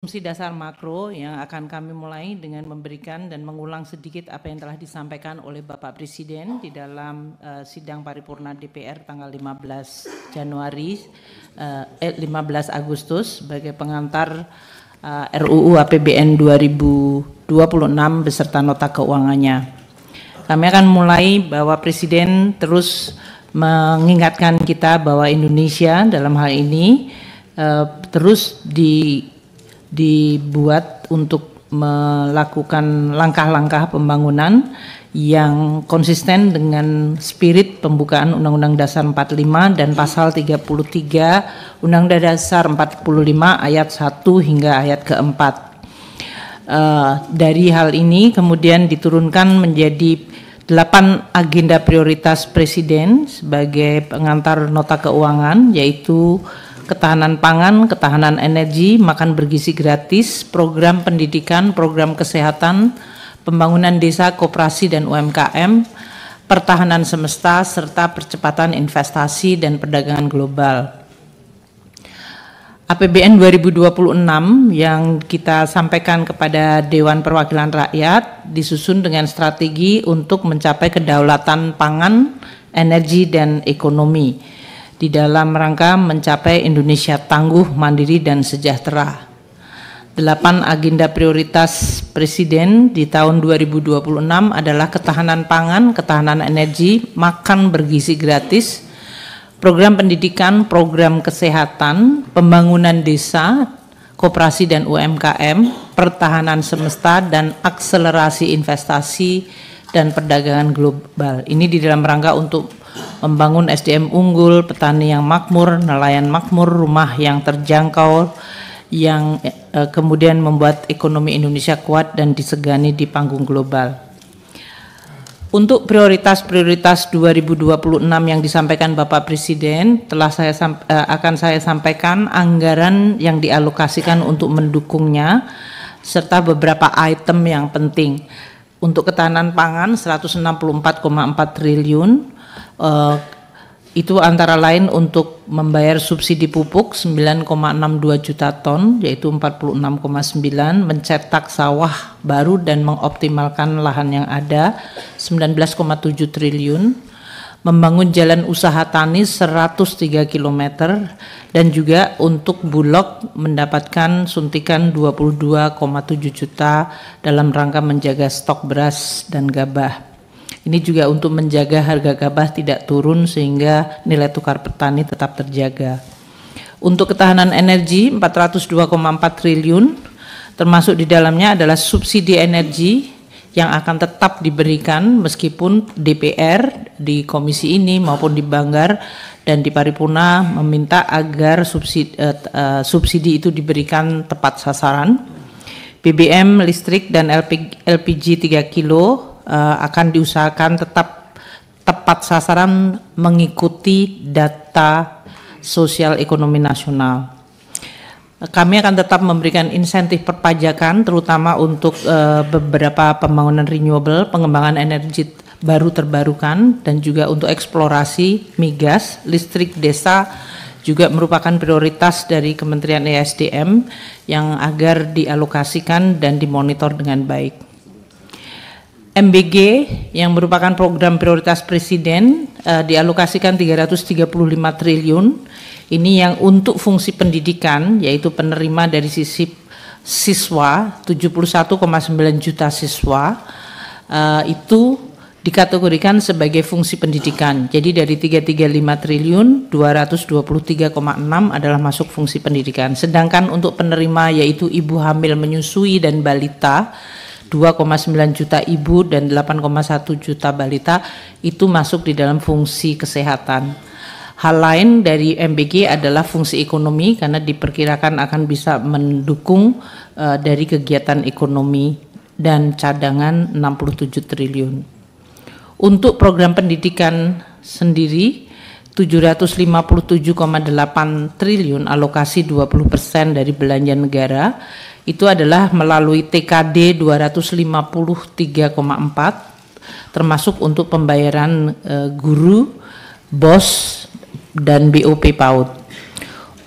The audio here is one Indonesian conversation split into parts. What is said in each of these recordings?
Asumsi dasar makro yang akan kami mulai dengan memberikan dan mengulang sedikit apa yang telah disampaikan oleh Bapak Presiden di dalam sidang paripurna DPR tanggal 15 Agustus sebagai pengantar RUU APBN 2026 beserta nota keuangannya. Kami akan mulai bahwa Presiden terus mengingatkan kita bahwa Indonesia dalam hal ini terus dibuat untuk melakukan langkah-langkah pembangunan yang konsisten dengan spirit pembukaan Undang-Undang Dasar 45 dan pasal 33 Undang-Undang Dasar 45 ayat 1 hingga ayat keempat. Dari hal ini kemudian diturunkan menjadi 8 agenda prioritas Presiden sebagai pengantar nota keuangan, yaitu ketahanan pangan, ketahanan energi, makan bergizi gratis, program pendidikan, program kesehatan, pembangunan desa, koperasi dan UMKM, pertahanan semesta, serta percepatan investasi dan perdagangan global. APBN 2026 yang kita sampaikan kepada Dewan Perwakilan Rakyat disusun dengan strategi untuk mencapai kedaulatan pangan, energi, dan ekonomi di dalam rangka mencapai Indonesia tangguh, mandiri, dan sejahtera. 8 agenda prioritas Presiden di tahun 2026 adalah ketahanan pangan, ketahanan energi, makan bergizi gratis, program pendidikan, program kesehatan, pembangunan desa, koperasi dan UMKM, pertahanan semesta, dan akselerasi investasi dan perdagangan global. Ini di dalam rangka untuk membangun SDM unggul, petani yang makmur, nelayan makmur, rumah yang terjangkau, yang kemudian membuat ekonomi Indonesia kuat dan disegani di panggung global. Untuk prioritas-prioritas 2026 yang disampaikan Bapak Presiden, akan saya sampaikan anggaran yang dialokasikan untuk mendukungnya, serta beberapa item yang penting. Untuk ketahanan pangan 164,4 triliun, itu antara lain untuk membayar subsidi pupuk 9,62 juta ton, yaitu 46,9, mencetak sawah baru dan mengoptimalkan lahan yang ada 19,7 triliun, membangun jalan usaha tani 103 km, dan juga untuk Bulog mendapatkan suntikan 22,7 juta dalam rangka menjaga stok beras dan gabah. Ini juga untuk menjaga harga gabah tidak turun sehingga nilai tukar petani tetap terjaga. Untuk ketahanan energi 402,4 triliun, termasuk di dalamnya adalah subsidi energi yang akan tetap diberikan meskipun DPR di komisi ini maupun di Banggar dan di Paripurna meminta agar subsidi itu diberikan tepat sasaran. BBM listrik dan LPG 3 kilo akan diusahakan tetap tepat sasaran mengikuti data sosial ekonomi nasional. Kami akan tetap memberikan insentif perpajakan terutama untuk beberapa pembangunan renewable, pengembangan energi baru terbarukan, dan juga untuk eksplorasi migas, listrik desa juga merupakan prioritas dari Kementerian ESDM yang agar dialokasikan dan dimonitor dengan baik. MBG yang merupakan program prioritas Presiden dialokasikan 335 triliun. Ini yang untuk fungsi pendidikan, yaitu penerima dari sisi siswa 71,9 juta siswa, itu dikategorikan sebagai fungsi pendidikan. Jadi dari 335 triliun 223,6 adalah masuk fungsi pendidikan. Sedangkan untuk penerima yaitu ibu hamil menyusui dan balita 2,9 juta ibu dan 8,1 juta balita itu masuk di dalam fungsi kesehatan. Hal lain dari MBG adalah fungsi ekonomi karena diperkirakan akan bisa mendukung dari kegiatan ekonomi dan cadangan 67 triliun. Untuk program pendidikan sendiri 757,8 triliun alokasi 20% dari belanja negara. Itu adalah melalui TKD 253,4 termasuk untuk pembayaran guru, BOS, dan BOP PAUD.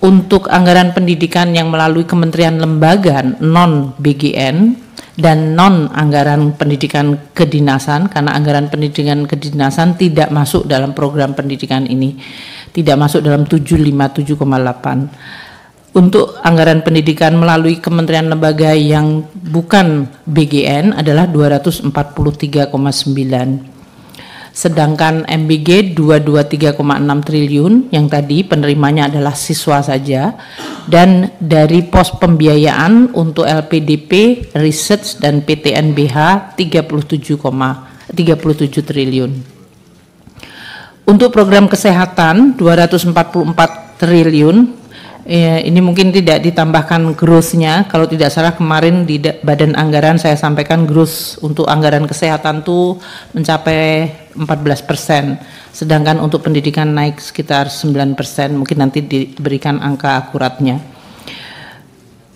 Untuk anggaran pendidikan yang melalui kementerian lembaga non-BGN dan non-anggaran pendidikan kedinasan, karena anggaran pendidikan kedinasan tidak masuk dalam program pendidikan ini, tidak masuk dalam 757,8. Untuk anggaran pendidikan melalui kementerian lembaga yang bukan BGN adalah 243,9. Sedangkan MBG 223,6 triliun yang tadi penerimanya adalah siswa saja, dan dari pos pembiayaan untuk LPDP, research dan PTNBH 37 triliun. Untuk program kesehatan 244 triliun. Ini mungkin tidak ditambahkan growth-nya, kalau tidak salah kemarin di badan anggaran saya sampaikan growth untuk anggaran kesehatan itu mencapai 14%, sedangkan untuk pendidikan naik sekitar 9%, mungkin nanti diberikan angka akuratnya.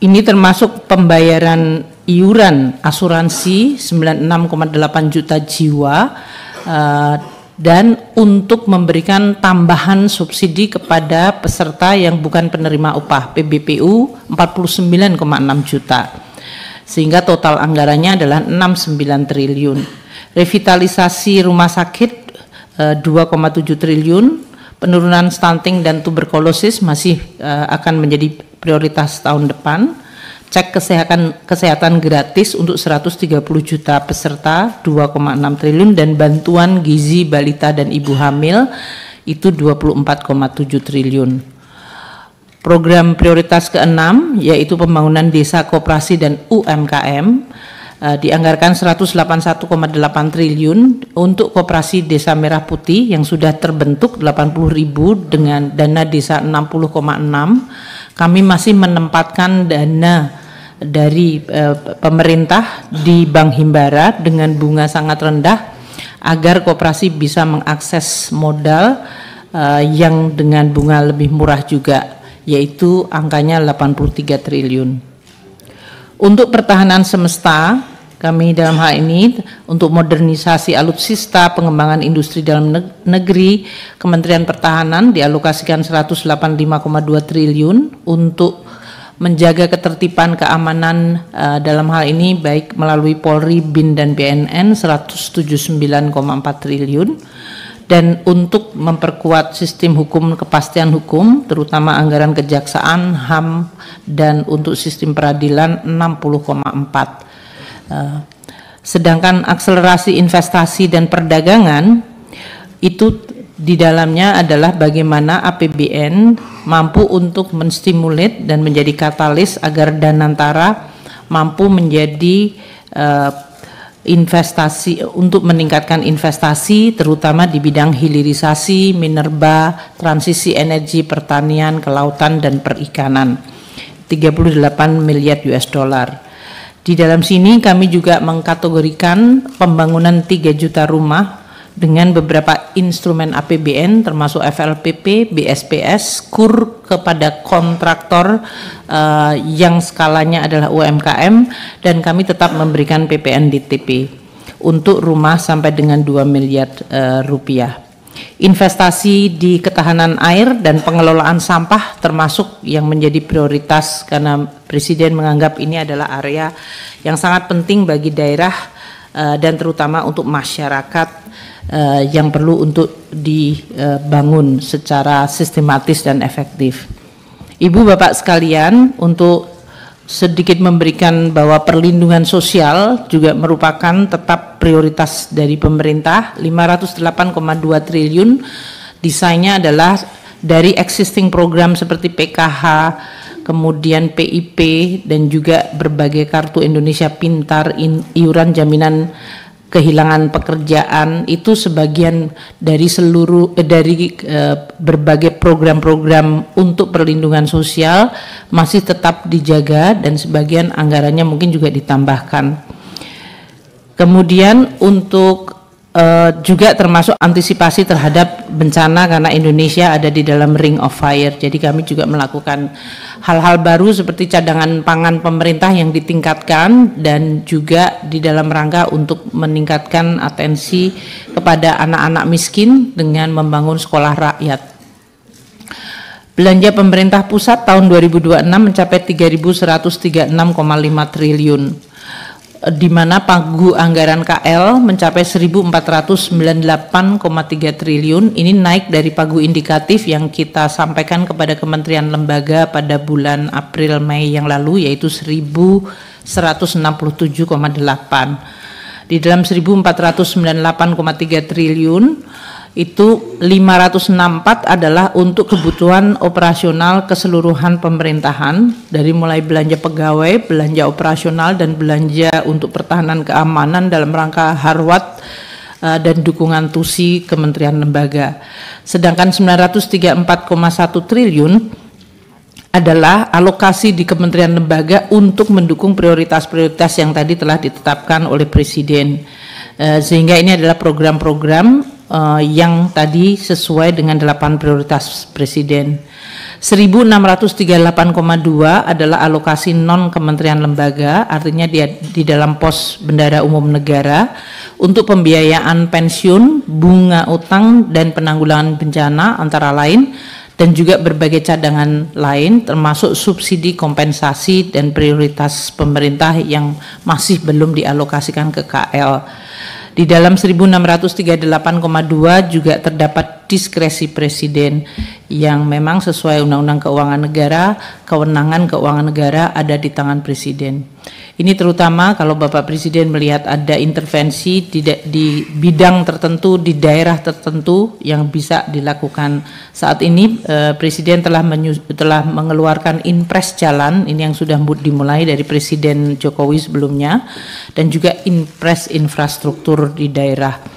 Ini termasuk pembayaran iuran asuransi 96,8 juta jiwa, dan untuk memberikan tambahan subsidi kepada peserta yang bukan penerima upah PBPU 49,6 juta, sehingga total anggarannya adalah 69 triliun. Revitalisasi rumah sakit 2,7 triliun, penurunan stunting dan tuberkulosis masih akan menjadi prioritas tahun depan. Cek kesehatan gratis untuk 130 juta peserta 2,6 triliun, dan bantuan gizi balita dan ibu hamil itu 24,7 triliun. Program prioritas ke-6 yaitu pembangunan desa koperasi dan UMKM dianggarkan 181,8 triliun untuk koperasi Desa Merah Putih yang sudah terbentuk 80.000 dengan dana desa 60,6. Kami masih menempatkan dana dari pemerintah di Bank Himbara dengan bunga sangat rendah agar koperasi bisa mengakses modal yang dengan bunga lebih murah juga, yaitu angkanya 83 triliun. Untuk pertahanan semesta, kami dalam hal ini untuk modernisasi alutsista, pengembangan industri dalam negeri, Kementerian Pertahanan dialokasikan 185,2 triliun untuk menjaga ketertiban keamanan dalam hal ini baik melalui Polri, BIN dan BNN 179,4 triliun, dan untuk memperkuat sistem hukum kepastian hukum terutama anggaran kejaksaan, HAM dan untuk sistem peradilan 60,4. Sedangkan akselerasi investasi dan perdagangan itu di dalamnya adalah bagaimana APBN mampu untuk menstimulat dan menjadi katalis agar Danantara mampu menjadi investasi untuk meningkatkan investasi terutama di bidang hilirisasi, minerba, transisi energi, pertanian, kelautan dan perikanan 38 miliar US dollar. Di dalam sini kami juga mengkategorikan pembangunan 3 juta rumah dengan beberapa instrumen APBN termasuk FLPP, BSPS, KUR kepada kontraktor yang skalanya adalah UMKM, dan kami tetap memberikan PPNDTP untuk rumah sampai dengan 2 miliar rupiah. Investasi di ketahanan air dan pengelolaan sampah termasuk yang menjadi prioritas karena Presiden menganggap ini adalah area yang sangat penting bagi daerah dan terutama untuk masyarakat yang perlu untuk dibangun secara sistematis dan efektif. Ibu Bapak sekalian, untuk sedikit memberikan bahwa perlindungan sosial juga merupakan tetap prioritas dari pemerintah. 508,2 triliun desainnya adalah dari existing program seperti PKH, kemudian PIP dan juga berbagai kartu Indonesia Pintar, iuran jaminan kehilangan pekerjaan, itu sebagian dari seluruh berbagai program-program untuk perlindungan sosial masih tetap dijaga dan sebagian anggarannya mungkin juga ditambahkan. Kemudian untuk juga termasuk antisipasi terhadap bencana karena Indonesia ada di dalam ring of fire. Jadi kami juga melakukan hal-hal baru seperti cadangan pangan pemerintah yang ditingkatkan dan juga di dalam rangka untuk meningkatkan atensi kepada anak-anak miskin dengan membangun sekolah rakyat. Belanja pemerintah pusat tahun 2026 mencapai 3.136,5 triliun, di mana pagu anggaran KL mencapai 1.498,3 triliun. Ini naik dari pagu indikatif yang kita sampaikan kepada kementerian lembaga pada bulan April Mei yang lalu, yaitu 1.167,8. Di dalam 1.498,3 triliun itu 564 adalah untuk kebutuhan operasional keseluruhan pemerintahan, dari mulai belanja pegawai, belanja operasional, dan belanja untuk pertahanan keamanan dalam rangka harwat dan dukungan TUSI kementerian lembaga. Sedangkan 934,1 triliun adalah alokasi di kementerian lembaga untuk mendukung prioritas-prioritas yang tadi telah ditetapkan oleh Presiden. Sehingga ini adalah program-program yang tadi sesuai dengan 8 prioritas Presiden. 1.638,2 adalah alokasi non kementerian lembaga, artinya di dalam pos bendara umum negara untuk pembiayaan pensiun, bunga utang, dan penanggulangan bencana antara lain, dan juga berbagai cadangan lain termasuk subsidi kompensasi dan prioritas pemerintah yang masih belum dialokasikan ke KL. Di dalam 1.638,2 juga terdapat diskresi Presiden yang memang sesuai Undang-Undang Keuangan Negara, kewenangan keuangan negara ada di tangan Presiden. Ini terutama kalau Bapak Presiden melihat ada intervensi di bidang tertentu, di daerah tertentu yang bisa dilakukan. Saat ini Presiden telah mengeluarkan Inpres Jalan, ini yang sudah dimulai dari Presiden Jokowi sebelumnya, dan juga Inpres Infrastruktur di daerah.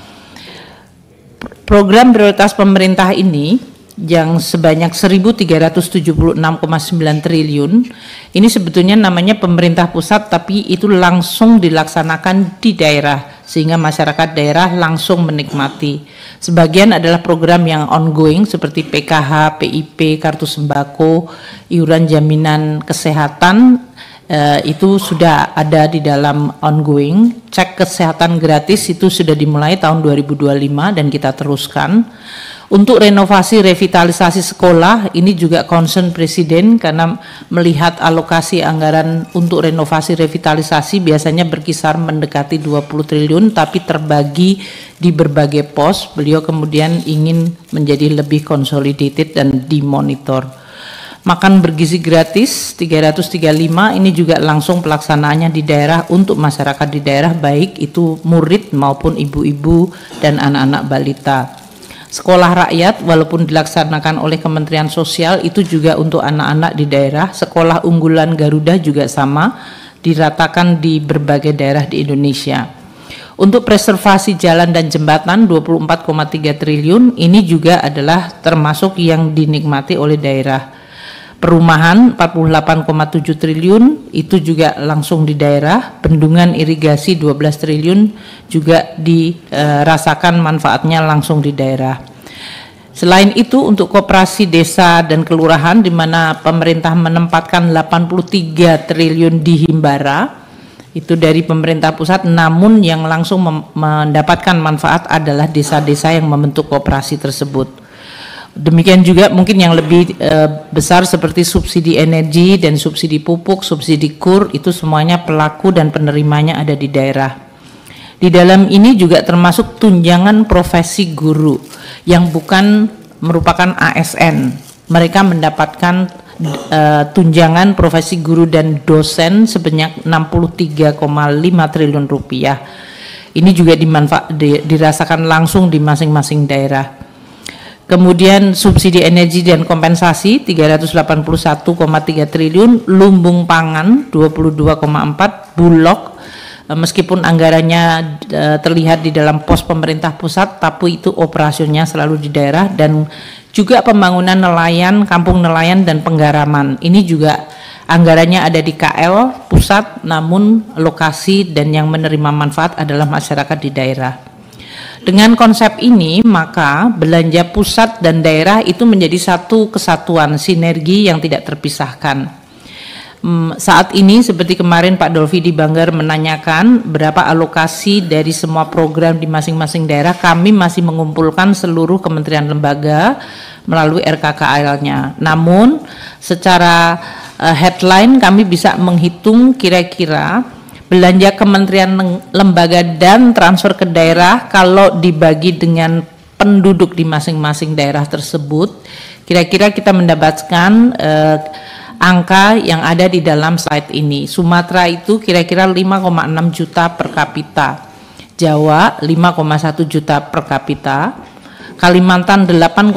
Program prioritas pemerintah ini yang sebanyak 1.376,9 triliun ini sebetulnya namanya pemerintah pusat, tapi itu langsung dilaksanakan di daerah sehingga masyarakat daerah langsung menikmati. Sebagian adalah program yang ongoing seperti PKH, PIP, kartu sembako, iuran jaminan kesehatan, itu sudah ada di dalam ongoing. Cek kesehatan gratis itu sudah dimulai tahun 2025 dan kita teruskan. Untuk renovasi revitalisasi sekolah, ini juga concern Presiden karena melihat alokasi anggaran untuk renovasi revitalisasi biasanya berkisar mendekati 20 triliun tapi terbagi di berbagai pos. Beliau kemudian ingin menjadi lebih consolidated dan dimonitor. Makan bergizi gratis 335 ini juga langsung pelaksanaannya di daerah untuk masyarakat di daerah, baik itu murid maupun ibu-ibu dan anak-anak balita. Sekolah rakyat walaupun dilaksanakan oleh Kementerian Sosial itu juga untuk anak-anak di daerah. Sekolah unggulan Garuda juga sama, diratakan di berbagai daerah di Indonesia. Untuk preservasi jalan dan jembatan 24,3 triliun ini juga adalah termasuk yang dinikmati oleh daerah. Perumahan 48,7 triliun itu juga langsung di daerah. Bendungan irigasi 12 triliun juga dirasakan manfaatnya langsung di daerah. Selain itu untuk koperasi desa dan kelurahan di mana pemerintah menempatkan 83 triliun di Himbara itu dari pemerintah pusat, namun yang langsung mendapatkan manfaat adalah desa-desa yang membentuk koperasi tersebut. Demikian juga mungkin yang lebih besar seperti subsidi energi dan subsidi pupuk, subsidi KUR, itu semuanya pelaku dan penerimanya ada di daerah. Di dalam ini juga termasuk tunjangan profesi guru yang bukan merupakan ASN. Mereka mendapatkan tunjangan profesi guru dan dosen sebanyak 63,5 triliun rupiah. Ini juga dirasakan langsung di masing-masing daerah. Kemudian subsidi energi dan kompensasi 381,3 triliun, lumbung pangan 22,4, Bulog meskipun anggarannya terlihat di dalam pos pemerintah pusat tapi itu operasionalnya selalu di daerah, dan juga pembangunan nelayan, kampung nelayan dan penggaraman. Ini juga anggarannya ada di KL pusat, namun lokasi dan yang menerima manfaat adalah masyarakat di daerah. Dengan konsep ini, maka belanja pusat dan daerah itu menjadi satu kesatuan sinergi yang tidak terpisahkan. Saat ini seperti kemarin Pak Dolvi di Banggar menanyakan berapa alokasi dari semua program di masing-masing daerah, kami masih mengumpulkan seluruh kementerian lembaga, melalui RKKAL-nya. Namun secara headline kami bisa menghitung kira-kira belanja kementerian, lembaga dan transfer ke daerah kalau dibagi dengan penduduk di masing-masing daerah tersebut, kira-kira kita mendapatkan angka yang ada di dalam slide ini. Sumatera itu kira-kira 5,6 juta per kapita, Jawa 5,1 juta per kapita, Kalimantan 8,5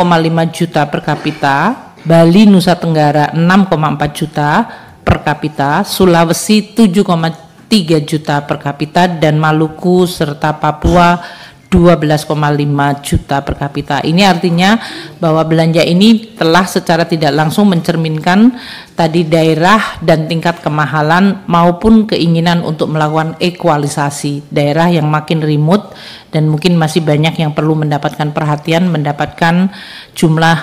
juta per kapita, Bali Nusa Tenggara 6,4 juta per kapita, Sulawesi 7,3 juta per kapita, dan Maluku serta Papua 12,5 juta per kapita. Ini artinya bahwa belanja ini telah secara tidak langsung mencerminkan tadi daerah dan tingkat kemahalan maupun keinginan untuk melakukan ekualisasi daerah yang makin remote dan mungkin masih banyak yang perlu mendapatkan perhatian, mendapatkan jumlah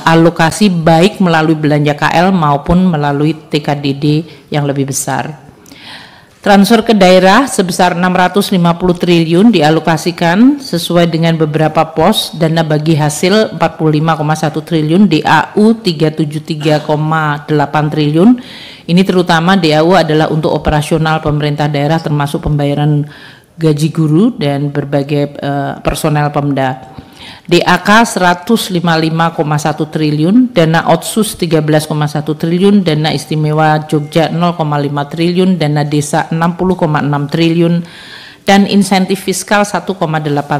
alokasi baik melalui belanja KL maupun melalui TKDD yang lebih besar. Transfer ke daerah sebesar 650 triliun dialokasikan sesuai dengan beberapa pos dana bagi hasil 45,1 triliun, DAU 373,8 triliun. Ini terutama DAU adalah untuk operasional pemerintah daerah termasuk pembayaran gaji guru dan berbagai personel Pemda. DAK 155,1 triliun, dana otsus 13,1 triliun, dana istimewa Jogja 0,5 triliun, dana desa 60,6 triliun, dan insentif fiskal 1,8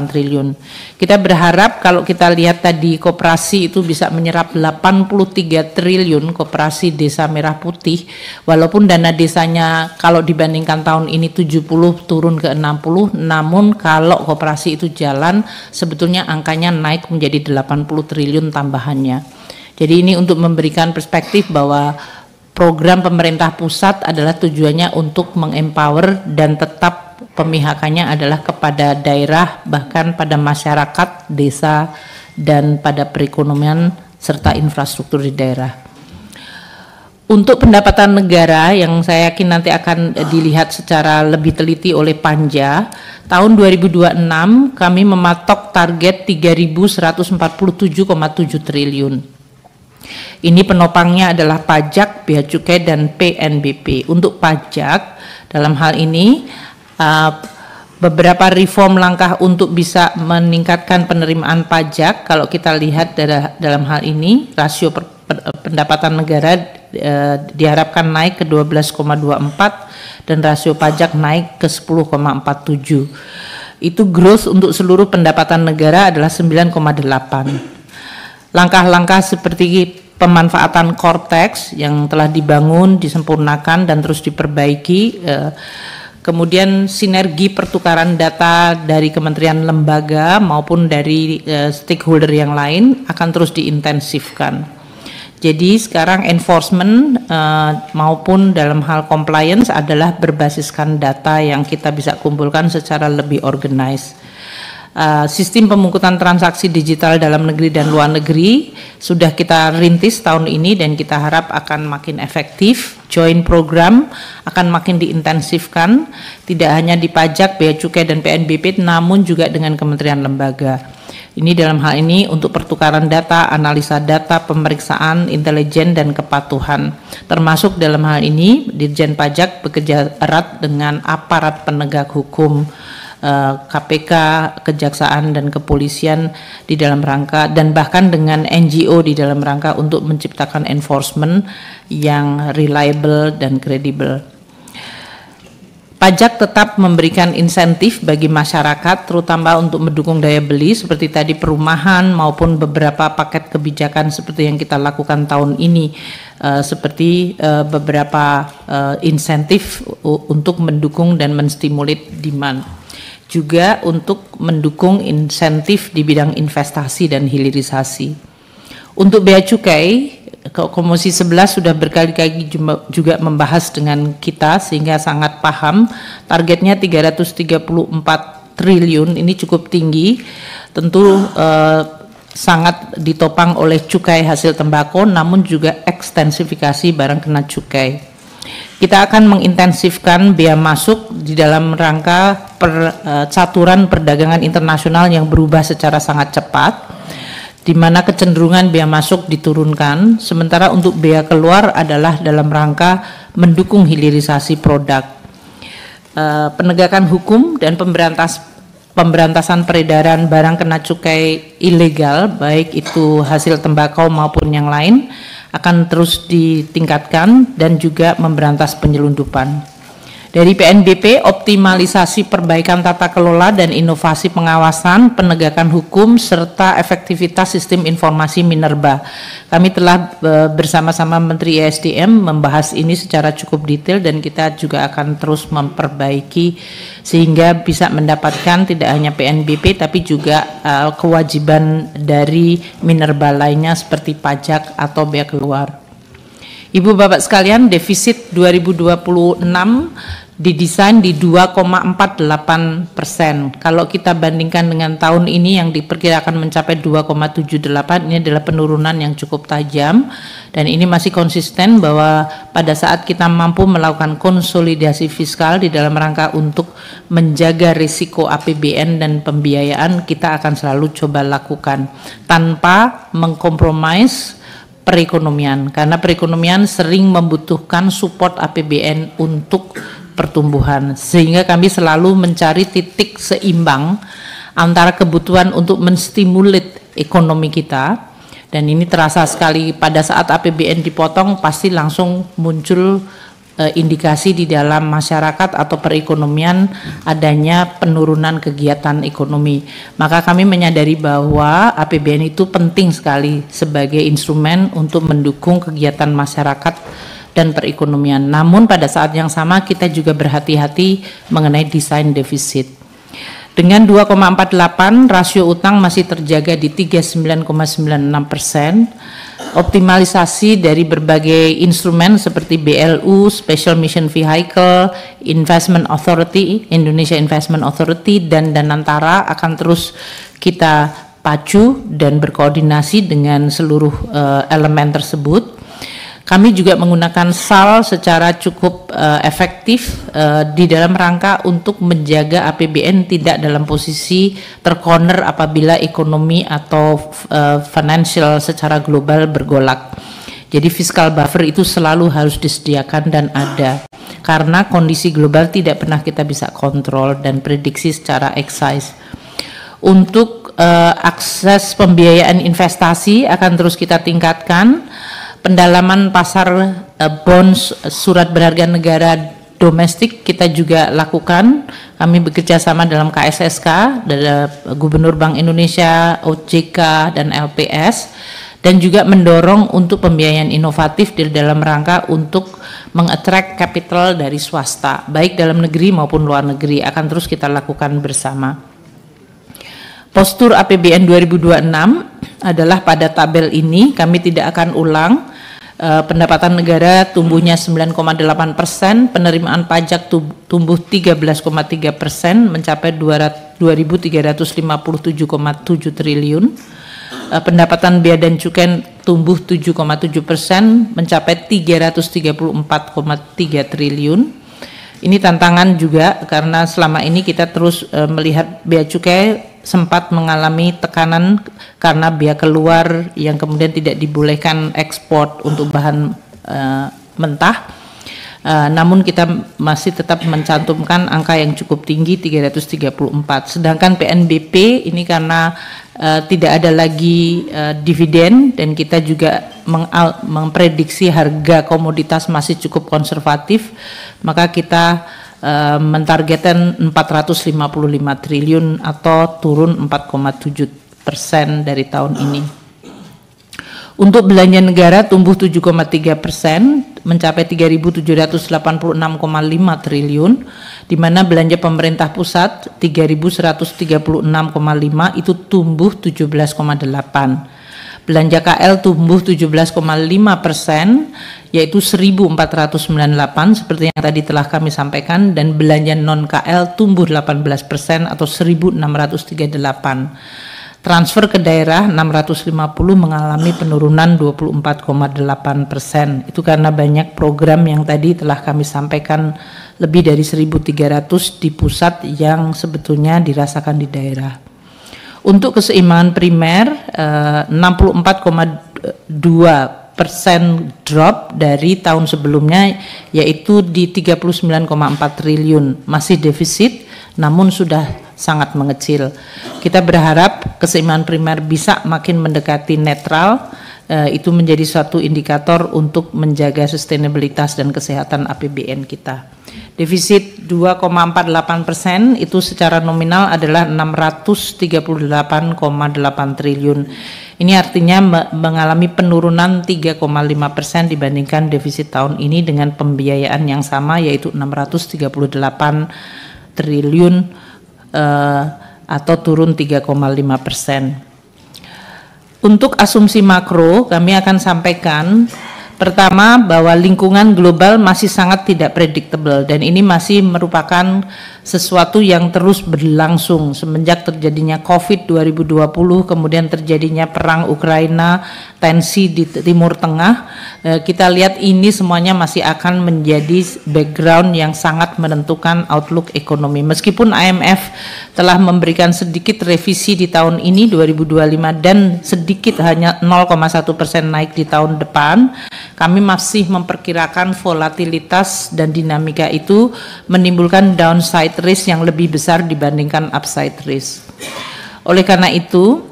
triliun. Kita berharap kalau kita lihat tadi koperasi itu bisa menyerap 83 triliun koperasi desa merah putih, walaupun dana desanya kalau dibandingkan tahun ini 70 turun ke 60, namun kalau koperasi itu jalan sebetulnya angkanya naik menjadi 80 triliun tambahannya. Jadi ini untuk memberikan perspektif bahwa program pemerintah pusat adalah tujuannya untuk mengempower dan tetap pemihakannya adalah kepada daerah, bahkan pada masyarakat, desa, dan pada perekonomian serta infrastruktur di daerah. Untuk pendapatan negara yang saya yakin nanti akan dilihat secara lebih teliti oleh Panja, tahun 2026 kami mematok target 3.147,7 triliun. Ini penopangnya adalah pajak, bea cukai, dan PNBP. Untuk pajak, dalam hal ini beberapa reform langkah untuk bisa meningkatkan penerimaan pajak. Kalau kita lihat dalam hal ini rasio pendapatan negara diharapkan naik ke 12,24 dan rasio pajak naik ke 10,47. Itu growth untuk seluruh pendapatan negara adalah 9,8. Langkah-langkah seperti pemanfaatan Cortex yang telah dibangun, disempurnakan dan terus diperbaiki, kemudian sinergi pertukaran data dari kementerian lembaga maupun dari stakeholder yang lain akan terus diintensifkan. Jadi sekarang enforcement maupun dalam hal compliance adalah berbasiskan data yang kita bisa kumpulkan secara lebih organized. Sistem pemungkutan transaksi digital dalam negeri dan luar negeri sudah kita rintis tahun ini dan kita harap akan makin efektif. Joint program akan makin diintensifkan, tidak hanya di pajak, bea cukai, dan PNBP, namun juga dengan kementerian lembaga. Ini dalam hal ini untuk pertukaran data, analisa data, pemeriksaan, intelijen, dan kepatuhan. Termasuk dalam hal ini Dirjen Pajak bekerja erat dengan aparat penegak hukum, KPK, Kejaksaan, dan Kepolisian di dalam rangka, dan bahkan dengan NGO di dalam rangka untuk menciptakan enforcement yang reliable dan kredibel. Pajak tetap memberikan insentif bagi masyarakat, terutama untuk mendukung daya beli seperti tadi perumahan maupun beberapa paket kebijakan seperti yang kita lakukan tahun ini, seperti beberapa insentif untuk mendukung dan menstimulir demand. Juga untuk mendukung insentif di bidang investasi dan hilirisasi. Untuk bea cukai, Komisi 11 sudah berkali-kali juga membahas dengan kita sehingga sangat paham targetnya 334 triliun, ini cukup tinggi, tentu sangat ditopang oleh cukai hasil tembakau namun juga ekstensifikasi barang kena cukai. Kita akan mengintensifkan bea masuk di dalam rangka percaturan perdagangan internasional yang berubah secara sangat cepat. di mana kecenderungan bea masuk diturunkan, sementara untuk bea keluar adalah dalam rangka mendukung hilirisasi produk. Penegakan hukum dan pemberantasan peredaran barang kena cukai ilegal, baik itu hasil tembakau maupun yang lain, akan terus ditingkatkan dan juga memberantas penyelundupan. Dari PNBP, optimalisasi perbaikan tata kelola dan inovasi pengawasan, penegakan hukum, serta efektivitas sistem informasi Minerba. Kami telah bersama-sama Menteri ESDM membahas ini secara cukup detail dan kita juga akan terus memperbaiki sehingga bisa mendapatkan tidak hanya PNBP tapi juga kewajiban dari Minerba lainnya seperti pajak atau bea keluar. Ibu Bapak sekalian, defisit 2026 didesain di 2,48%. Kalau kita bandingkan dengan tahun ini yang diperkirakan mencapai 2,78, ini adalah penurunan yang cukup tajam dan ini masih konsisten bahwa pada saat kita mampu melakukan konsolidasi fiskal di dalam rangka untuk menjaga risiko APBN dan pembiayaan, kita akan selalu coba lakukan tanpa mengkompromis perekonomian, karena perekonomian sering membutuhkan support APBN untuk pertumbuhan, sehingga kami selalu mencari titik seimbang antara kebutuhan untuk menstimulir ekonomi kita, dan ini terasa sekali pada saat APBN dipotong pasti langsung muncul indikasi di dalam masyarakat atau perekonomian adanya penurunan kegiatan ekonomi. Maka kami menyadari bahwa APBN itu penting sekali sebagai instrumen untuk mendukung kegiatan masyarakat dan perekonomian. Namun pada saat yang sama kita juga berhati-hati mengenai desain defisit. Dengan 2,48 rasio utang masih terjaga di 39,96%. Optimalisasi dari berbagai instrumen seperti BLU, Special Mission Vehicle, Investment Authority, Indonesia Investment Authority, dan Danantara akan terus kita pacu dan berkoordinasi dengan seluruh elemen tersebut. Kami juga menggunakan SAL secara cukup efektif di dalam rangka untuk menjaga APBN tidak dalam posisi tercorner apabila ekonomi atau financial secara global bergolak. Jadi fiscal buffer itu selalu harus disediakan dan ada, karena kondisi global tidak pernah kita bisa kontrol dan prediksi secara excise. Untuk akses pembiayaan investasi akan terus kita tingkatkan. Pendalaman pasar bonds surat berharga negara domestik kita juga lakukan. Kami bekerja sama dalam KSSK, Gubernur Bank Indonesia, OJK, dan LPS, dan juga mendorong untuk pembiayaan inovatif di dalam rangka untuk mengattract capital dari swasta, baik dalam negeri maupun luar negeri, akan terus kita lakukan bersama. Postur APBN 2026 adalah pada tabel ini, kami tidak akan ulang. Pendapatan negara tumbuhnya 9,8%, penerimaan pajak tumbuh 13,3%, mencapai 2.357,7 triliun. Pendapatan bea dan cukai tumbuh 7,7%, mencapai 334,3 triliun. Ini tantangan juga karena selama ini kita terus melihat bea cukai sempat mengalami tekanan karena bea keluar yang kemudian tidak dibolehkan ekspor untuk bahan mentah. Namun kita masih tetap mencantumkan angka yang cukup tinggi 334. Sedangkan PNBP ini karena tidak ada lagi dividen dan kita juga memprediksi harga komoditas masih cukup konservatif, maka kita mentargetkan 455 triliun atau turun 4,7% dari tahun ini. Untuk belanja negara tumbuh 7,3%, mencapai 3.786,5 triliun, di mana belanja pemerintah pusat 3.136,5 itu tumbuh 17,8%. Belanja KL tumbuh 17,5%, yaitu 1.498 seperti yang tadi telah kami sampaikan, dan belanja non KL tumbuh 18% atau 1.638. Transfer ke daerah 650 mengalami penurunan 24,8%. Itu karena banyak program yang tadi telah kami sampaikan, lebih dari 1.300 di pusat yang sebetulnya dirasakan di daerah. Untuk keseimbangan primer 64,2% drop dari tahun sebelumnya, yaitu di 39,4 triliun, masih defisit namun sudah sangat mengecil. Kita berharap keseimbangan primer bisa makin mendekati netral. Itu menjadi suatu indikator untuk menjaga sustainabilitas dan kesehatan APBN kita. Defisit 2,48% itu secara nominal adalah 638,8 triliun. Ini artinya mengalami penurunan 3,5% dibandingkan defisit tahun ini dengan pembiayaan yang sama, yaitu 638 triliun atau turun 3,5%. Untuk asumsi makro, kami akan sampaikan pertama bahwa lingkungan global masih sangat tidak predictable, dan ini masih merupakan sesuatu yang terus berlangsung semenjak terjadinya COVID 2020, kemudian terjadinya perang Ukraina, tensi di Timur Tengah. Kita lihat ini semuanya masih akan menjadi background yang sangat menentukan outlook ekonomi. Meskipun IMF telah memberikan sedikit revisi di tahun ini 2025 dan sedikit hanya 0,1% naik di tahun depan, kami masih memperkirakan volatilitas dan dinamika itu menimbulkan downside risk yang lebih besar dibandingkan upside risk. Oleh karena itu,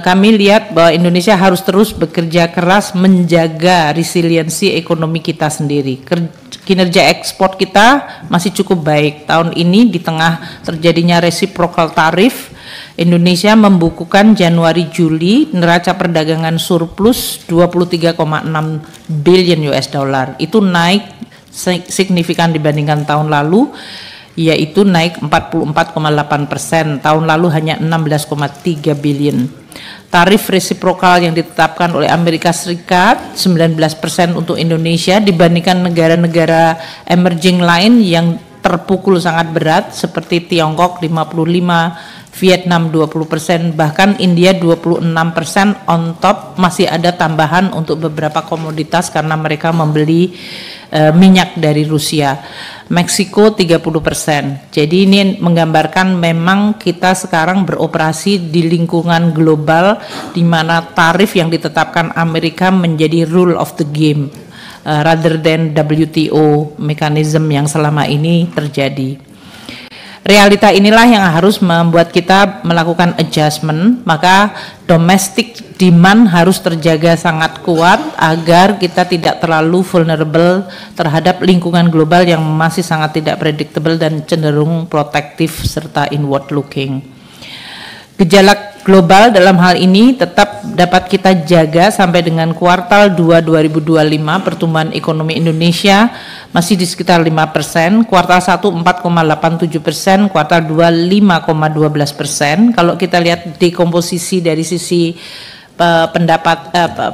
kami lihat bahwa Indonesia harus terus bekerja keras menjaga resiliensi ekonomi kita sendiri. Kinerja ekspor kita masih cukup baik. Tahun ini di tengah terjadinya reciprocal tarif, Indonesia membukukan Januari-Juli neraca perdagangan surplus 23,6 billion US dollar. Itu naik signifikan dibandingkan tahun lalu, yaitu naik 44,8%. Tahun lalu hanya 16,3 billion. Tarif resiprokal yang ditetapkan oleh Amerika Serikat 19% untuk Indonesia dibandingkan negara-negara emerging lain yang terpukul sangat berat seperti Tiongkok 55%, Vietnam 20%, bahkan India 26% on top. Masih ada tambahan untuk beberapa komoditas karena mereka membeli minyak dari Rusia. Meksiko 30%. Jadi ini menggambarkan memang kita sekarang beroperasi di lingkungan global di mana tarif yang ditetapkan Amerika menjadi rule of the game rather than WTO mekanisme yang selama ini terjadi. Realita inilah yang harus membuat kita melakukan adjustment, maka domestic demand harus terjaga sangat kuat agar kita tidak terlalu vulnerable terhadap lingkungan global yang masih sangat tidak predictable dan cenderung protektif serta inward looking. Gejala global dalam hal ini tetap dapat kita jaga sampai dengan kuartal 2 2025. Pertumbuhan ekonomi Indonesia masih di sekitar 5%, kuartal 1 4,87%, kuartal 2 5,12%. Kalau kita lihat dekomposisi dari sisi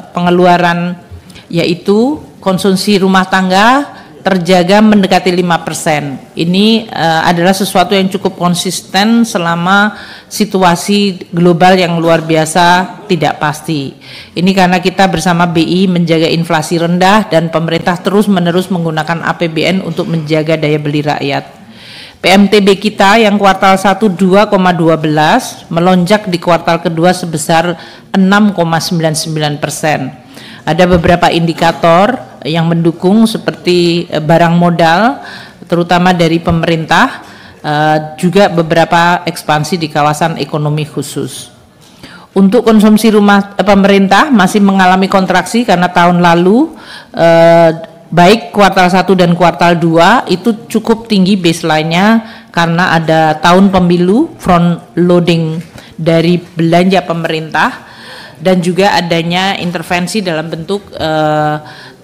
pengeluaran, yaitu konsumsi rumah tangga terjaga mendekati 5%. Ini adalah sesuatu yang cukup konsisten selama situasi global yang luar biasa tidak pasti. Ini karena kita bersama BI menjaga inflasi rendah dan pemerintah terus-menerus menggunakan APBN untuk menjaga daya beli rakyat. PMTB kita yang kuartal 1 2,12 melonjak di kuartal kedua sebesar 6,99%. Ada beberapa indikator yang mendukung seperti barang modal terutama dari pemerintah, juga beberapa ekspansi di kawasan ekonomi khusus. Untuk konsumsi rumah pemerintah masih mengalami kontraksi karena tahun lalu baik kuartal 1 dan kuartal 2 itu cukup tinggi baseline-nya karena ada tahun pemilu, front loading dari belanja pemerintah, dan juga adanya intervensi dalam bentuk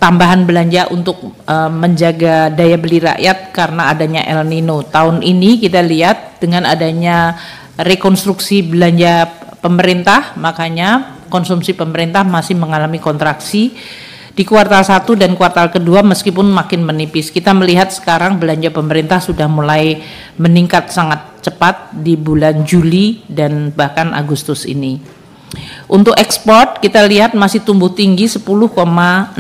tambahan belanja untuk menjaga daya beli rakyat karena adanya El Nino. Tahun ini kita lihat dengan adanya rekonstruksi belanja pemerintah, makanya konsumsi pemerintah masih mengalami kontraksi di kuartal 1 dan kuartal kedua meskipun makin menipis. Kita melihat sekarang belanja pemerintah sudah mulai meningkat sangat cepat di bulan Juli dan bahkan Agustus ini. Untuk ekspor kita lihat masih tumbuh tinggi 10,67,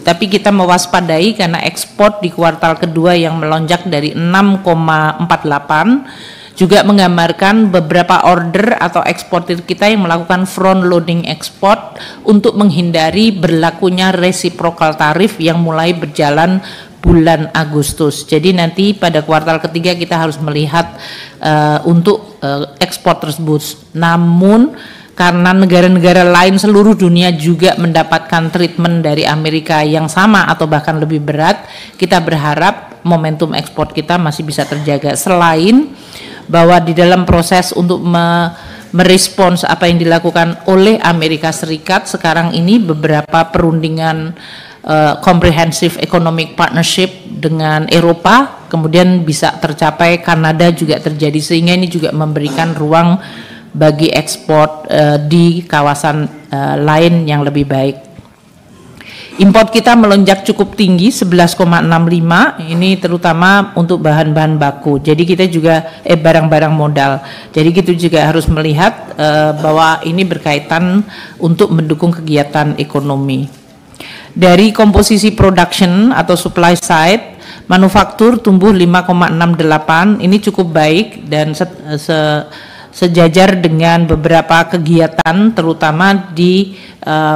tapi kita mewaspadai karena ekspor di kuartal kedua yang melonjak dari 6,48 juga menggambarkan beberapa order atau eksportir kita yang melakukan front loading ekspor untuk menghindari berlakunya reciprocal tarif yang mulai berjalan bulan Agustus. Jadi nanti pada kuartal ketiga kita harus melihat untuk ekspor tersebut. Namun karena negara-negara lain seluruh dunia juga mendapatkan treatment dari Amerika yang sama atau bahkan lebih berat, kita berharap momentum ekspor kita masih bisa terjaga. Selain bahwa di dalam proses untuk merespons apa yang dilakukan oleh Amerika Serikat sekarang ini, beberapa perundingan comprehensive economic partnership dengan Eropa kemudian bisa tercapai, Kanada juga terjadi, sehingga ini juga memberikan ruang bagi ekspor di kawasan lain yang lebih baik. Import kita melonjak cukup tinggi 11,65, ini terutama untuk bahan-bahan baku. Jadi kita juga barang-barang modal. Jadi kita juga harus melihat bahwa ini berkaitan untuk mendukung kegiatan ekonomi. Dari komposisi production atau supply side, manufaktur tumbuh 5,68, ini cukup baik dan sejajar dengan beberapa kegiatan terutama di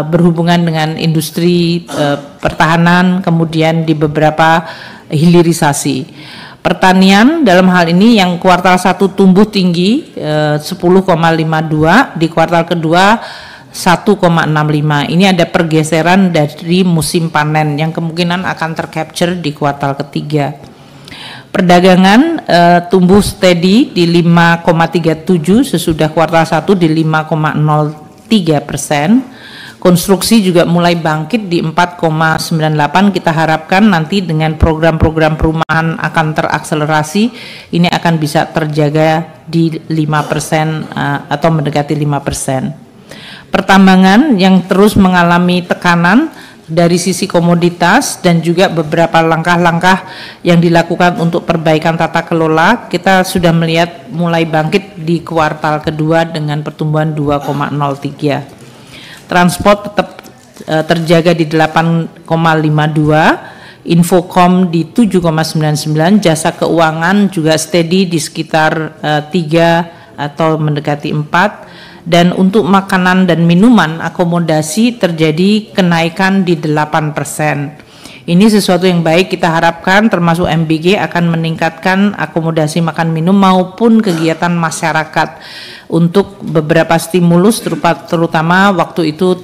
berhubungan dengan industri pertahanan, kemudian di beberapa hilirisasi. Pertanian dalam hal ini yang kuartal 1 tumbuh tinggi 10,52, di kuartal kedua 1,65. Ini ada pergeseran dari musim panen yang kemungkinan akan tercapture di kuartal ketiga. Perdagangan tumbuh steady di 5,37 sesudah kuartal 1 di 5,03%. Konstruksi juga mulai bangkit di 4,98. Kita harapkan nanti dengan program-program perumahan akan terakselerasi, ini akan bisa terjaga di 5% atau mendekati 5%. Pertambangan yang terus mengalami tekanan dari sisi komoditas dan juga beberapa langkah-langkah yang dilakukan untuk perbaikan tata kelola, kita sudah melihat mulai bangkit di kuartal kedua dengan pertumbuhan 2,03. Transport tetap terjaga di 8,52, Infocom di 7,99, jasa keuangan juga steady di sekitar 3 atau mendekati 4. Dan untuk makanan dan minuman, akomodasi terjadi kenaikan di 8%. Ini sesuatu yang baik, kita harapkan termasuk MBG akan meningkatkan akomodasi makan minum maupun kegiatan masyarakat untuk beberapa stimulus terutama waktu itu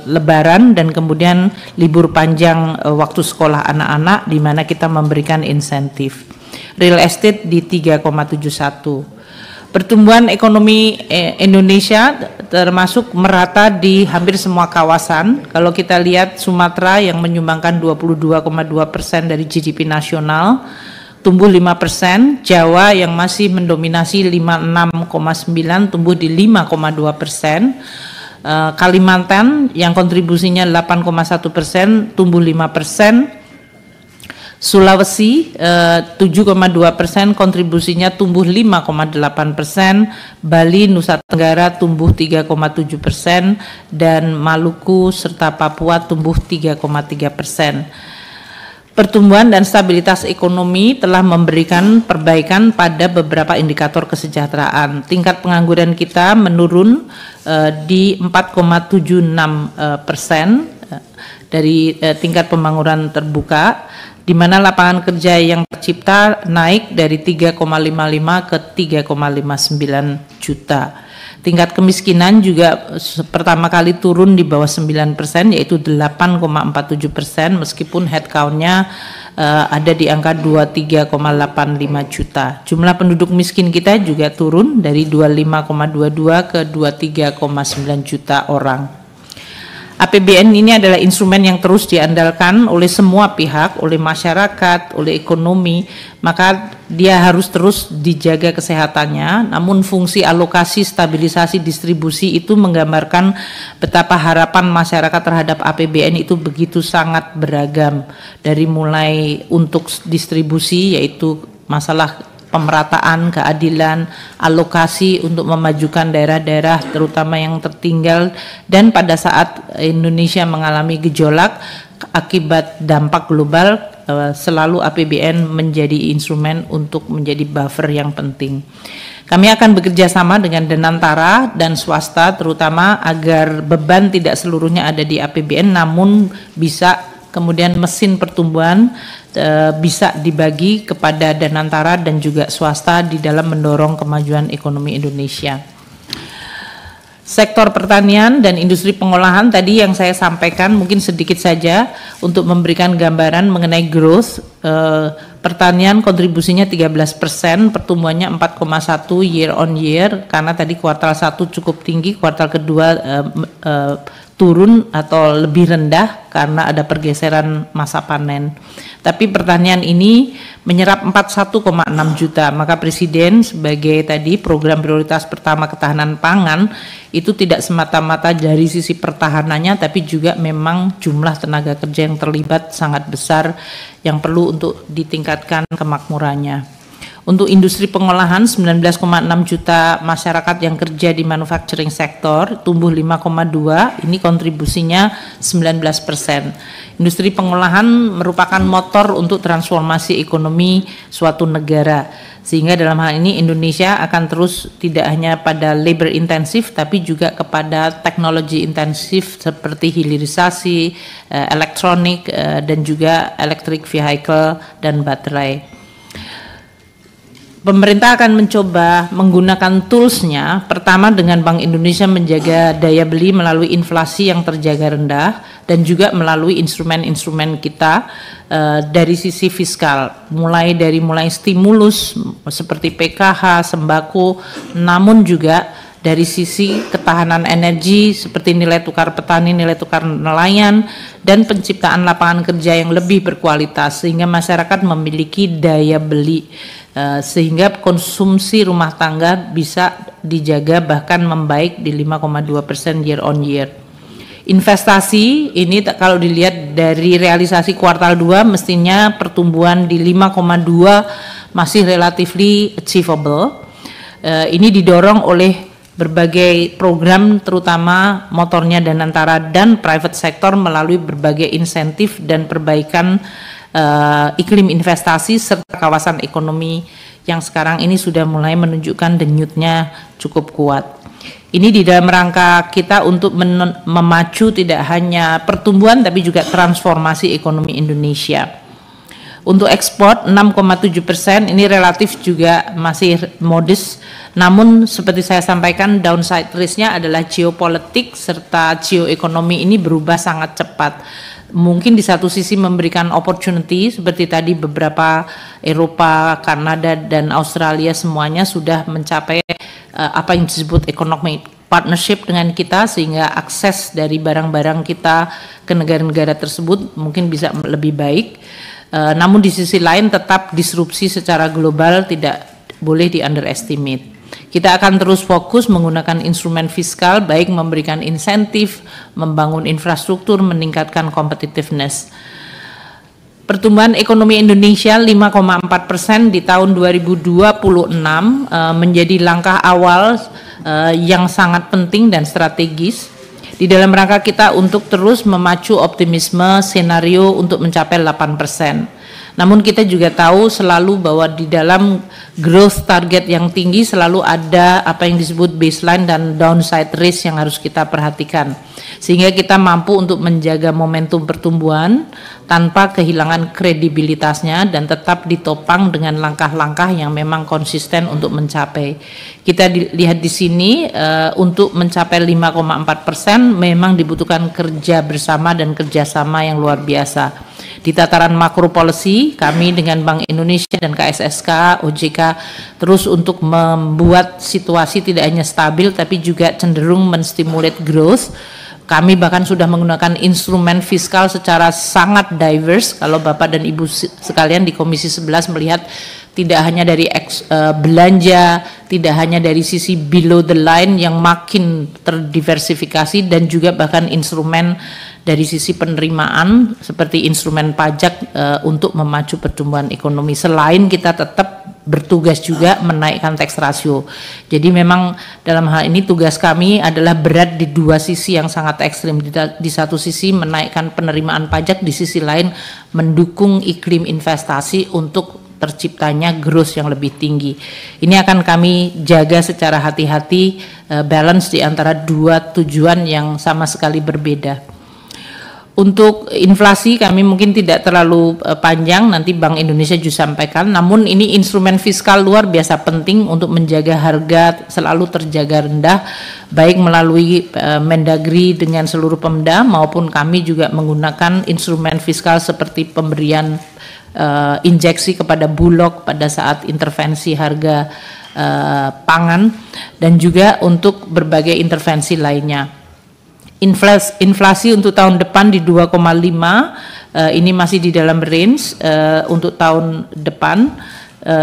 Lebaran dan kemudian libur panjang waktu sekolah anak-anak, di mana kita memberikan insentif. Real estate di 3,71. Pertumbuhan ekonomi Indonesia termasuk merata di hampir semua kawasan. Kalau kita lihat Sumatera yang menyumbangkan 22,2% dari GDP nasional, tumbuh 5%, Jawa yang masih mendominasi 56,9 tumbuh di 5,2%, Kalimantan yang kontribusinya 8,1% tumbuh 5%, Sulawesi 7,2% kontribusinya tumbuh 5,8%, Bali Nusa Tenggara tumbuh 3,7% dan Maluku serta Papua tumbuh 3,3%. Pertumbuhan dan stabilitas ekonomi telah memberikan perbaikan pada beberapa indikator kesejahteraan. Tingkat pengangguran kita menurun di 4,76% dari tingkat pembangunan terbuka, di mana lapangan kerja yang tercipta naik dari 3,55 ke 3,59 juta. Tingkat kemiskinan juga pertama kali turun di bawah 9%, yaitu 8,47%, meskipun headcount-nya ada di angka 23,85 juta. Jumlah penduduk miskin kita juga turun dari 25,22 ke 23,9 juta orang. APBN ini adalah instrumen yang terus diandalkan oleh semua pihak, oleh masyarakat, oleh ekonomi, maka dia harus terus dijaga kesehatannya. Namun fungsi alokasi, stabilisasi, distribusi itu menggambarkan betapa harapan masyarakat terhadap APBN itu begitu sangat beragam. Dari mulai untuk distribusi, yaitu masalah pemerataan, keadilan, alokasi untuk memajukan daerah-daerah terutama yang tertinggal, dan pada saat Indonesia mengalami gejolak akibat dampak global, selalu APBN menjadi instrumen untuk menjadi buffer yang penting. Kami akan bekerja sama dengan Danantara dan swasta terutama agar beban tidak seluruhnya ada di APBN, namun bisa kemudian mesin pertumbuhan bisa dibagi kepada Danantara dan juga swasta di dalam mendorong kemajuan ekonomi Indonesia. Sektor pertanian dan industri pengolahan tadi yang saya sampaikan mungkin sedikit saja untuk memberikan gambaran mengenai growth. Pertanian kontribusinya 13%, pertumbuhannya 4,1 year on year karena tadi kuartal 1 cukup tinggi, kuartal kedua turun atau lebih rendah karena ada pergeseran masa panen. Tapi pertanian ini menyerap 41,6 juta, maka Presiden sebagai tadi program prioritas pertama ketahanan pangan itu tidak semata-mata dari sisi pertahanannya, tapi juga memang jumlah tenaga kerja yang terlibat sangat besar yang perlu untuk ditingkatkan kemakmurannya. Untuk industri pengolahan 19,6 juta masyarakat yang kerja di manufacturing sektor, tumbuh 5,2, ini kontribusinya 19%. Industri pengolahan merupakan motor untuk transformasi ekonomi suatu negara, sehingga dalam hal ini Indonesia akan terus tidak hanya pada labor intensif tapi juga kepada teknologi intensif seperti hilirisasi, elektronik, dan juga electric vehicle dan baterai. Pemerintah akan mencoba menggunakan toolsnya, pertama dengan Bank Indonesia menjaga daya beli melalui inflasi yang terjaga rendah dan juga melalui instrumen-instrumen kita dari sisi fiskal, mulai stimulus seperti PKH, sembako, namun juga dari sisi ketahanan energi seperti nilai tukar petani, nilai tukar nelayan, dan penciptaan lapangan kerja yang lebih berkualitas sehingga masyarakat memiliki daya beli. Sehingga konsumsi rumah tangga bisa dijaga bahkan membaik di 5,2% year on year. Investasi ini kalau dilihat dari realisasi kuartal 2 mestinya pertumbuhan di 5,2 masih relatively achievable. Ini didorong oleh berbagai program terutama motornya Danantara dan private sector melalui berbagai insentif dan perbaikan iklim investasi serta kawasan ekonomi yang sekarang ini sudah mulai menunjukkan denyutnya cukup kuat. Ini di dalam rangka kita untuk memacu tidak hanya pertumbuhan tapi juga transformasi ekonomi Indonesia. Untuk ekspor 6,7% ini relatif juga masih modest, namun seperti saya sampaikan downside risk-nya adalah geopolitik serta geoekonomi ini berubah sangat cepat. Mungkin di satu sisi memberikan opportunity seperti tadi beberapa Eropa, Kanada dan Australia semuanya sudah mencapai apa yang disebut economic partnership dengan kita sehingga akses dari barang-barang kita ke negara-negara tersebut mungkin bisa lebih baik. Namun di sisi lain tetap disrupsi secara global tidak boleh di underestimate. Kita akan terus fokus menggunakan instrumen fiskal baik memberikan insentif, membangun infrastruktur, meningkatkan competitiveness. Pertumbuhan ekonomi Indonesia 5,4% di tahun 2026 menjadi langkah awal yang sangat penting dan strategis di dalam rangka kita untuk terus memacu optimisme senario untuk mencapai 8%. Namun kita juga tahu selalu bahwa di dalam growth target yang tinggi selalu ada apa yang disebut baseline dan downside risk yang harus kita perhatikan. Sehingga kita mampu untuk menjaga momentum pertumbuhan tanpa kehilangan kredibilitasnya dan tetap ditopang dengan langkah-langkah yang memang konsisten untuk mencapai. Kita lihat di sini untuk mencapai 5,4% memang dibutuhkan kerja bersama dan kerjasama yang luar biasa. Di tataran makro policy, kami dengan Bank Indonesia dan KSSK, OJK terus untuk membuat situasi tidak hanya stabil tapi juga cenderung menstimulate growth. Kami bahkan sudah menggunakan instrumen fiskal secara sangat diverse. Kalau Bapak dan Ibu sekalian di Komisi 11 melihat tidak hanya dari belanja, tidak hanya dari sisi below the line yang makin terdiversifikasi dan juga bahkan instrumen dari sisi penerimaan seperti instrumen pajak untuk memacu pertumbuhan ekonomi. Selain kita tetap bertugas juga menaikkan tax ratio. Jadi memang dalam hal ini tugas kami adalah berat di dua sisi yang sangat ekstrim. Di satu sisi menaikkan penerimaan pajak, di sisi lain mendukung iklim investasi untuk terciptanya growth yang lebih tinggi. Ini akan kami jaga secara hati-hati, balance di antara dua tujuan yang sama sekali berbeda. Untuk inflasi kami mungkin tidak terlalu panjang, nanti Bank Indonesia juga sampaikan, namun ini instrumen fiskal luar biasa penting untuk menjaga harga selalu terjaga rendah, baik melalui Mendagri dengan seluruh Pemda maupun kami juga menggunakan instrumen fiskal seperti pemberian injeksi kepada Bulog pada saat intervensi harga pangan dan juga untuk berbagai intervensi lainnya. Inflasi untuk tahun depan di 2,5, ini masih di dalam range untuk tahun depan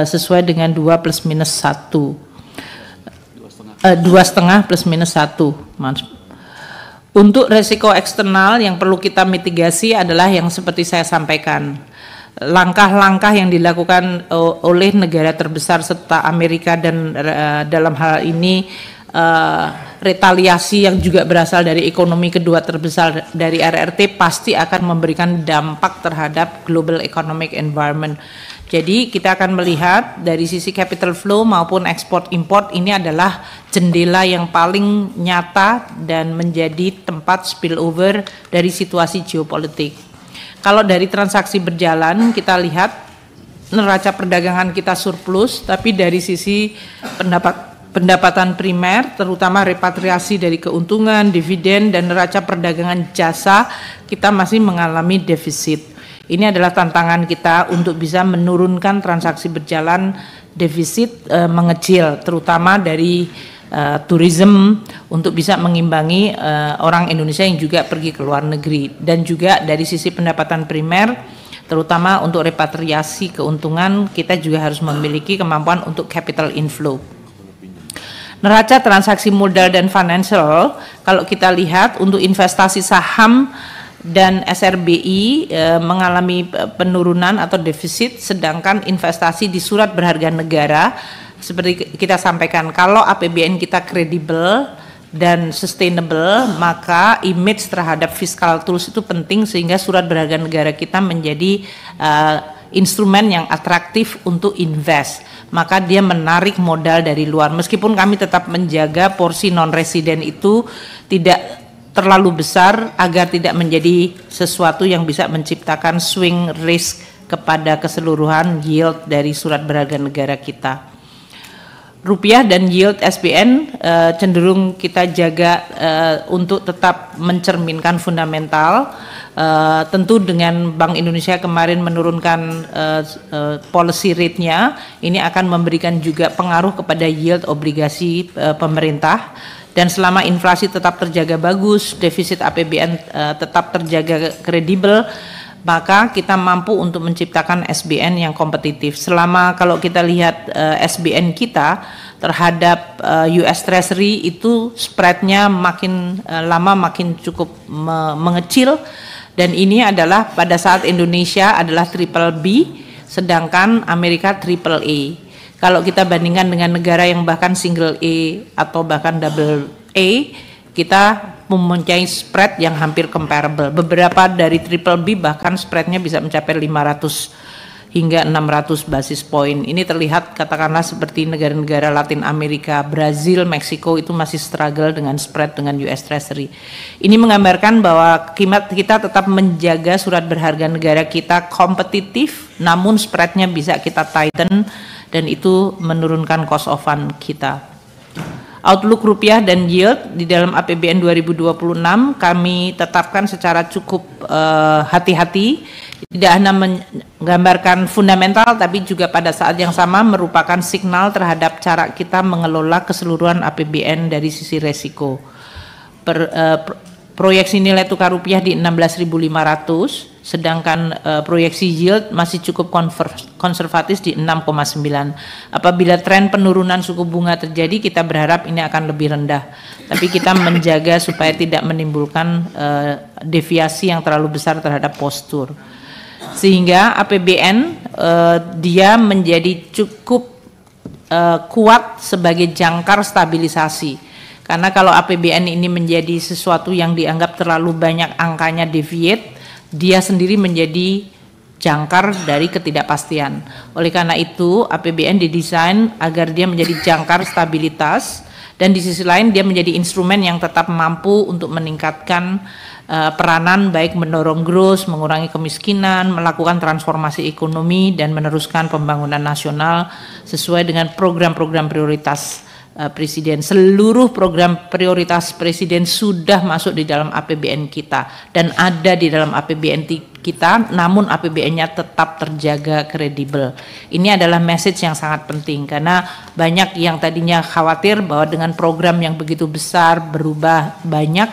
sesuai dengan 2 plus minus 1. 2,5 plus minus 1. Untuk resiko eksternal yang perlu kita mitigasi adalah yang seperti saya sampaikan. Langkah-langkah yang dilakukan oleh negara terbesar serta Amerika dan dalam hal ini retaliasi yang juga berasal dari ekonomi kedua terbesar dari RRT pasti akan memberikan dampak terhadap global economic environment. Jadi kita akan melihat dari sisi capital flow maupun ekspor import ini adalah jendela yang paling nyata dan menjadi tempat spillover dari situasi geopolitik. Kalau dari transaksi berjalan kita lihat neraca perdagangan kita surplus, tapi dari sisi pendapatan primer, terutama repatriasi dari keuntungan, dividen, dan neraca perdagangan jasa, kita masih mengalami defisit. Ini adalah tantangan kita untuk bisa menurunkan transaksi berjalan defisit mengecil, terutama dari tourism untuk bisa mengimbangi orang Indonesia yang juga pergi ke luar negeri. Dan juga dari sisi pendapatan primer, terutama untuk repatriasi keuntungan, kita juga harus memiliki kemampuan untuk capital inflow. Neraca transaksi modal dan financial, kalau kita lihat untuk investasi saham dan SRBI mengalami penurunan atau defisit, sedangkan investasi di surat berharga negara seperti kita sampaikan, kalau APBN kita kredibel dan sustainable, maka image terhadap fiscal tools itu penting sehingga surat berharga negara kita menjadi instrumen yang atraktif untuk invest. Maka dia menarik modal dari luar. Meskipun kami tetap menjaga porsi non-residen itu tidak terlalu besar agar tidak menjadi sesuatu yang bisa menciptakan swing risk kepada keseluruhan yield dari surat berharga negara kita. Rupiah dan yield SBN cenderung kita jaga untuk tetap mencerminkan fundamental. Tentu dengan Bank Indonesia kemarin menurunkan policy rate-nya, ini akan memberikan juga pengaruh kepada yield obligasi pemerintah. Dan selama inflasi tetap terjaga bagus, defisit APBN tetap terjaga kredibel, maka kita mampu untuk menciptakan SBN yang kompetitif. Selama kalau kita lihat SBN kita terhadap US Treasury itu spreadnya makin lama makin cukup mengecil, dan ini adalah pada saat Indonesia adalah triple B, sedangkan Amerika triple A. Kalau kita bandingkan dengan negara yang bahkan single A atau bahkan double A, kita mempunyai spread yang hampir comparable. Beberapa dari triple B bahkan spreadnya bisa mencapai 500 hingga 600 basis point. Ini terlihat katakanlah seperti negara-negara Latin Amerika, Brazil, Meksiko itu masih struggle dengan spread dengan US Treasury. Ini menggambarkan bahwa kita tetap menjaga surat berharga negara kita kompetitif, namun spreadnya bisa kita tighten dan itu menurunkan cost of fund kita. Outlook rupiah dan yield di dalam APBN 2026 kami tetapkan secara cukup hati-hati, tidak hanya menggambarkan fundamental tapi juga pada saat yang sama merupakan signal terhadap cara kita mengelola keseluruhan APBN dari sisi resiko. Proyeksi nilai tukar rupiah di 16.500, sedangkan proyeksi yield masih cukup konservatif di 6,9. Apabila tren penurunan suku bunga terjadi, kita berharap ini akan lebih rendah. Tapi kita menjaga supaya tidak menimbulkan deviasi yang terlalu besar terhadap postur. Sehingga APBN dia menjadi cukup kuat sebagai jangkar stabilisasi. Karena kalau APBN ini menjadi sesuatu yang dianggap terlalu banyak angkanya deviate, dia sendiri menjadi jangkar dari ketidakpastian. Oleh karena itu, APBN didesain agar dia menjadi jangkar stabilitas dan di sisi lain dia menjadi instrumen yang tetap mampu untuk meningkatkan peranan baik mendorong growth, mengurangi kemiskinan, melakukan transformasi ekonomi dan meneruskan pembangunan nasional sesuai dengan program-program prioritas Presiden. Seluruh program prioritas Presiden sudah masuk di dalam APBN kita dan ada di dalam APBN kita, namun APBN-nya tetap terjaga kredibel. Ini adalah message yang sangat penting karena banyak yang tadinya khawatir bahwa dengan program yang begitu besar berubah banyak,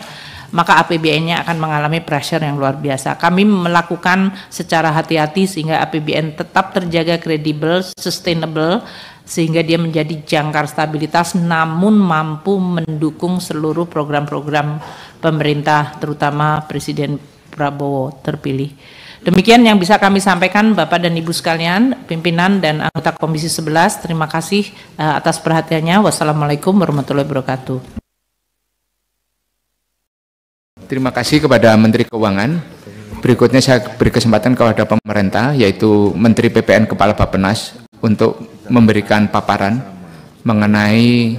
maka APBN-nya akan mengalami pressure yang luar biasa. Kami melakukan secara hati-hati sehingga APBN tetap terjaga kredibel, sustainable, sehingga dia menjadi jangkar stabilitas namun mampu mendukung seluruh program-program pemerintah terutama Presiden Prabowo terpilih. Demikian yang bisa kami sampaikan Bapak dan Ibu sekalian, pimpinan dan anggota Komisi 11. Terima kasih atas perhatiannya. Wassalamualaikum warahmatullahi wabarakatuh. Terima kasih kepada Menteri Keuangan. Berikutnya saya beri kesempatan kepada pemerintah, yaitu Menteri PPN Kepala Bappenas, untuk memberikan paparan mengenai